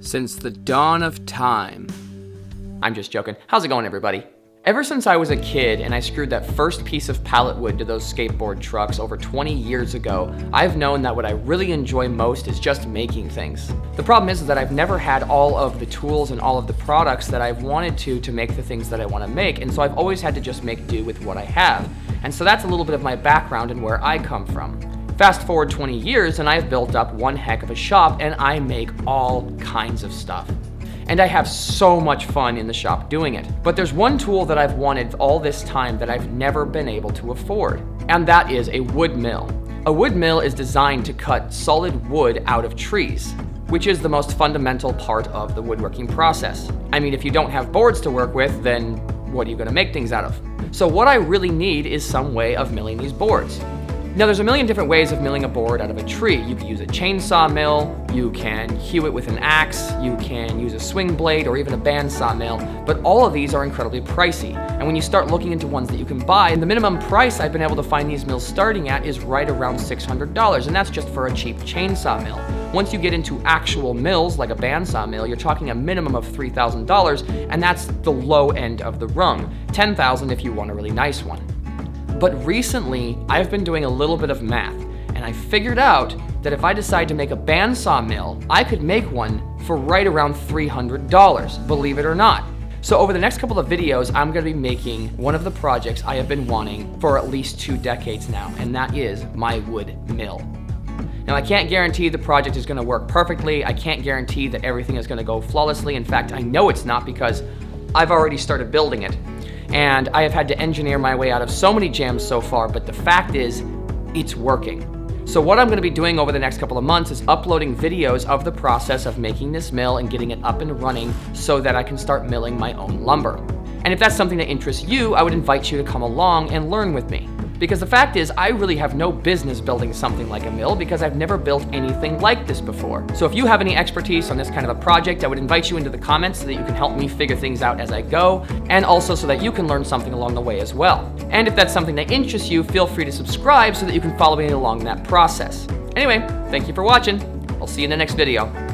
Since the dawn of time. I'm just joking. How's it going, everybody? Ever since I was a kid and I screwed that first piece of pallet wood to those skateboard trucks over 20 years ago, I've known that what I really enjoy most is just making things. The problem is that I've never had all of the tools and all of the products that I've wanted to make the things that I want to make, and so I've always had to just make do with what I have. And so that's a little bit of my background and where I come from. Fast forward 20 years and I've built up one heck of a shop and I make all kinds of stuff. And I have so much fun in the shop doing it. But there's one tool that I've wanted all this time that I've never been able to afford, and that is a wood mill. A wood mill is designed to cut solid wood out of trees, which is the most fundamental part of the woodworking process. I mean, if you don't have boards to work with, then what are you gonna make things out of? So what I really need is some way of milling these boards. Now there's a million different ways of milling a board out of a tree. You can use a chainsaw mill, you can hew it with an axe, you can use a swing blade or even a bandsaw mill, but all of these are incredibly pricey. And when you start looking into ones that you can buy, the minimum price I've been able to find these mills starting at is right around $600, and that's just for a cheap chainsaw mill. Once you get into actual mills, like a bandsaw mill, you're talking a minimum of $3,000, and that's the low end of the rung. $10,000 if you want a really nice one. But recently, I've been doing a little bit of math, and I figured out that if I decide to make a bandsaw mill, I could make one for right around $300, believe it or not. So over the next couple of videos, I'm gonna be making one of the projects I have been wanting for at least 2 decades now, and that is my wood mill. Now, I can't guarantee the project is gonna work perfectly. I can't guarantee that everything is gonna go flawlessly. In fact, I know it's not because I've already started building it. And I have had to engineer my way out of so many jams so far, but the fact is, it's working. So what I'm gonna be doing over the next couple of months is uploading videos of the process of making this mill and getting it up and running so that I can start milling my own lumber. And if that's something that interests you, I would invite you to come along and learn with me. Because the fact is, I really have no business building something like a mill because I've never built anything like this before. So if you have any expertise on this kind of a project, I would invite you into the comments so that you can help me figure things out as I go, and also so that you can learn something along the way as well. And if that's something that interests you, feel free to subscribe so that you can follow me along that process. Anyway, thank you for watching. I'll see you in the next video.